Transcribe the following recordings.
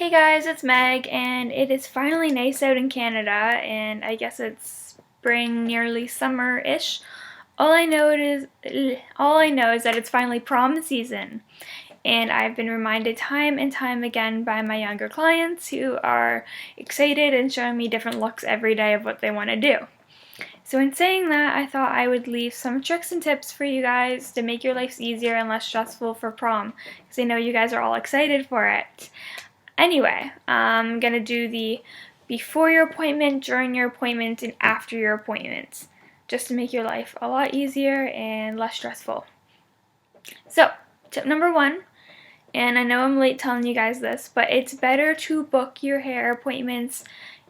Hey guys, it's Meg, and it is finally nice out in Canada, and I guess it's spring, nearly summer-ish. All I know is that it's finally prom season, and I've been reminded time and time again by my younger clients who are excited and showing me different looks every day of what they want to do. So in saying that, I thought I would leave some tricks and tips for you guys to make your lives easier and less stressful for prom, because I know you guys are all excited for it. Anyway, I'm going to do the before your appointment, during your appointment, and after your appointment, just to make your life a lot easier and less stressful. So, tip number 1, and I know I'm late telling you guys this, but it's better to book your hair appointments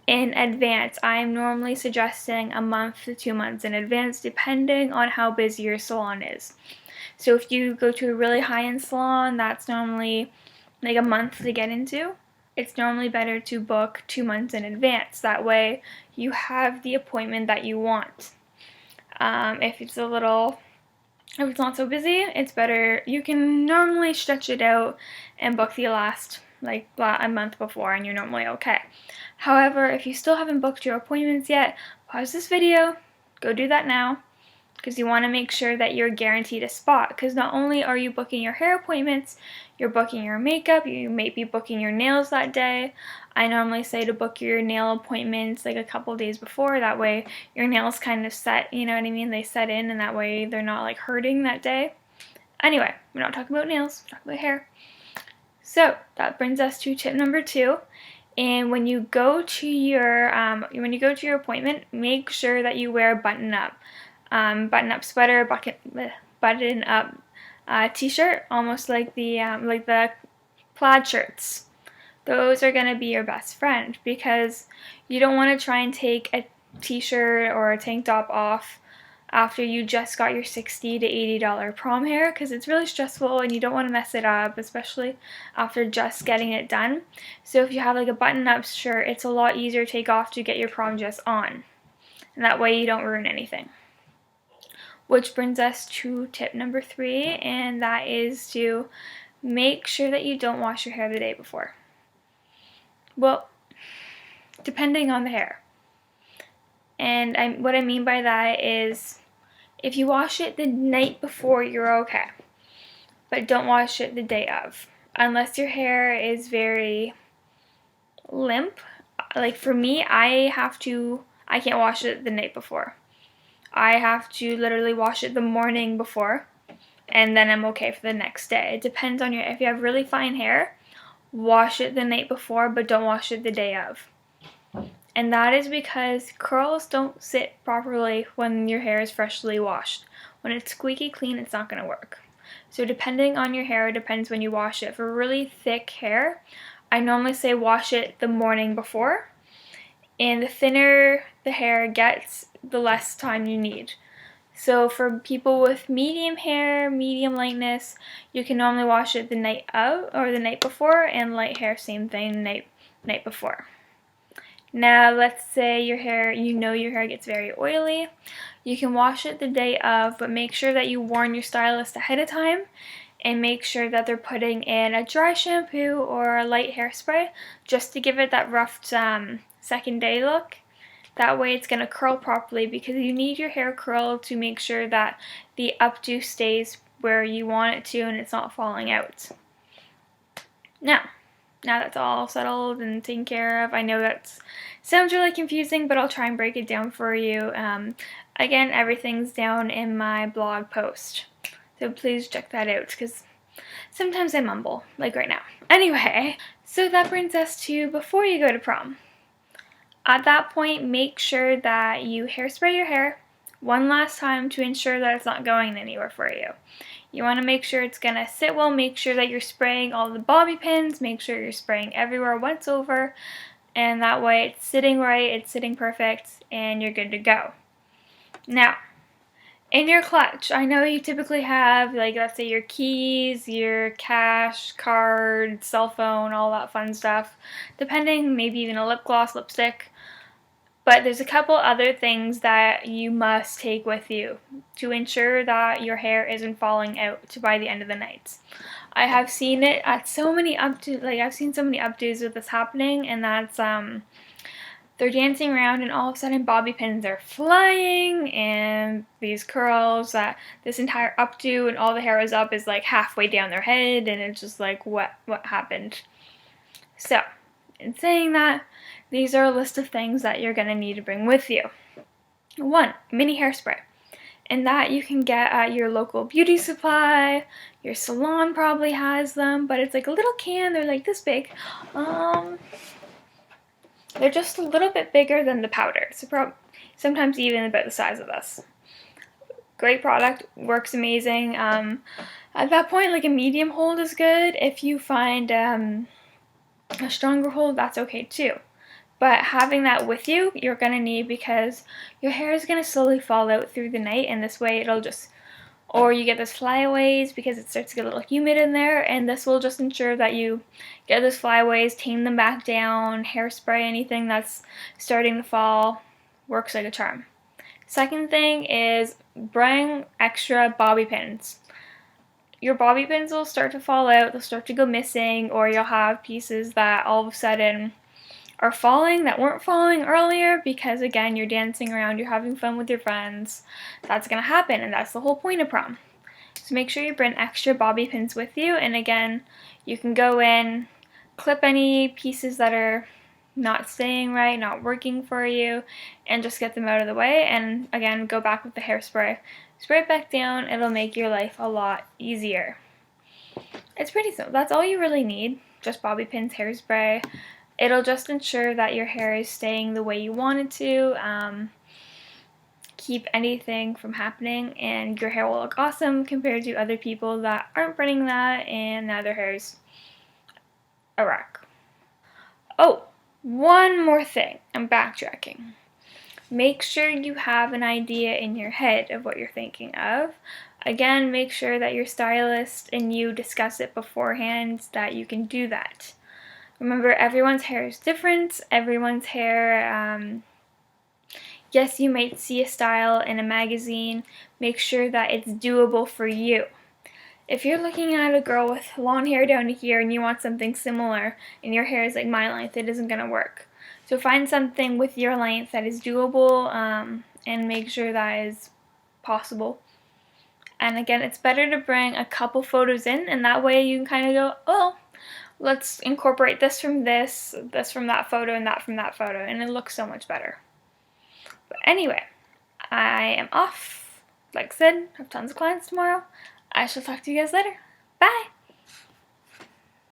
in advance. I'm normally suggesting a month to 2 months in advance, depending on how busy your salon is. So if you go to a really high-end salon, that's normally like a month to get into. It's normally better to book 2 months in advance. That way you have the appointment that you want. If it's not so busy, it's better. You can normally stretch it out and book the last a month before, and you're normally okay. However, if you still haven't booked your appointments yet, pause this video, go do that now, because you want to make sure that you're guaranteed a spot, because not only are you booking your hair appointments, you're booking your makeup, you may be booking your nails that day. I normally say to book your nail appointments like a couple days before, that way your nails kind of set, you know what I mean, they set in, and that way they're not like hurting that day. Anyway, we're not talking about nails, we're talking about hair. So that brings us to tip number 2. And when you go to your appointment, make sure that you wear button-up sweater, button-up t-shirt, almost like the plaid shirts. Those are gonna be your best friend, because you don't want to try and take a t-shirt or a tank top off after you just got your $60 to $80 prom hair, because it's really stressful and you don't want to mess it up, especially after just getting it done. So if you have like a button-up shirt, it's a lot easier to take off to get your prom dress on, and that way you don't ruin anything. Which brings us to tip number 3, and that is to make sure that you don't wash your hair the day before. Well, depending on the hair. And what I mean by that is, if you wash it the night before, you're okay. But don't wash it the day of. Unless your hair is very limp. Like for me, I can't wash it the night before. I have to literally wash it the morning before, and then I'm okay for the next day. It depends on if you have really fine hair, wash it the night before, but don't wash it the day of. And that is because curls don't sit properly when your hair is freshly washed. When it's squeaky clean, it's not going to work. So depending on your hair, it depends when you wash it. For really thick hair, I normally say wash it the morning before. And the thinner the hair gets, the less time you need. So for people with medium hair, medium lightness, you can normally wash it the night of or the night before, and light hair, same thing, night before. Now, let's say your hair gets very oily. You can wash it the day of, but make sure that you warn your stylist ahead of time, and make sure that they're putting in a dry shampoo or a light hairspray just to give it that rough second day look. That way it's going to curl properly, because you need your hair curled to make sure that the updo stays where you want it to and it's not falling out. Now that's all settled and taken care of. I know that sounds really confusing, but I'll try and break it down for you. Again, everything's down in my blog post, so please check that out, because sometimes I mumble, like right now. Anyway, so that brings us to before you go to prom. At that point, make sure that you hairspray your hair one last time to ensure that it's not going anywhere for you. You want to make sure it's going to sit well, make sure that you're spraying all the bobby pins, make sure you're spraying everywhere once over, and that way it's sitting right, it's sitting perfect, and you're good to go. Now, in your clutch, I know you typically have, like, let's say your keys, your cash, card, cell phone, all that fun stuff, depending, maybe even a lip gloss, lipstick. But there's a couple other things that you must take with you to ensure that your hair isn't falling out by the end of the night. I have seen it at so many updos, like I've seen so many updos with this happening, and that's they're dancing around and all of a sudden bobby pins are flying and these curls that this entire updo and all the hair is up is like halfway down their head, and it's just like what happened. So in saying that, these are a list of things that you're going to need to bring with you. 1. Mini hairspray. And that you can get at your local beauty supply. Your salon probably has them, but it's like a little can. They're like this big. They're just a little bit bigger than the powder, so sometimes even about the size of this. Great product, works amazing. At that point, like a medium hold is good. If you find a stronger hold, that's okay too. But having that with you, you're going to need, because your hair is going to slowly fall out through the night, and this way it'll just, or you get those flyaways because it starts to get a little humid in there, and this will just ensure that you get those flyaways, tame them back down, hairspray anything that's starting to fall, works like a charm. Second thing is bring extra bobby pins. Your bobby pins will start to fall out, they'll start to go missing, or you'll have pieces that all of a sudden are falling that weren't falling earlier because, again, you're dancing around, you're having fun with your friends. That's going to happen, and that's the whole point of prom. So make sure you bring extra bobby pins with you, and again, you can go in, clip any pieces that are not staying right, not working for you, and just get them out of the way, and again, go back with the hairspray. Spray it back down, it'll make your life a lot easier. It's pretty simple. That's all you really need, just bobby pins, hairspray. It'll just ensure that your hair is staying the way you want it to, keep anything from happening, and your hair will look awesome compared to other people that aren't bringing that and now their hair's a wreck. Oh, one more thing. I'm backtracking. Make sure you have an idea in your head of what you're thinking of. Again, make sure that your stylist and you discuss it beforehand, that you can do that. Remember, everyone's hair is different. Everyone's hair, yes, you might see a style in a magazine. Make sure that it's doable for you. If you're looking at a girl with long hair down to here and you want something similar and your hair is like my length, it isn't going to work. So find something with your length that is doable, and make sure that is possible. And again, it's better to bring a couple photos in, and that way you can kind of go, oh, let's incorporate this from that photo, and that from that photo, and it looks so much better. But anyway, I am off. Like I said, I have tons of clients tomorrow. I shall talk to you guys later. Bye!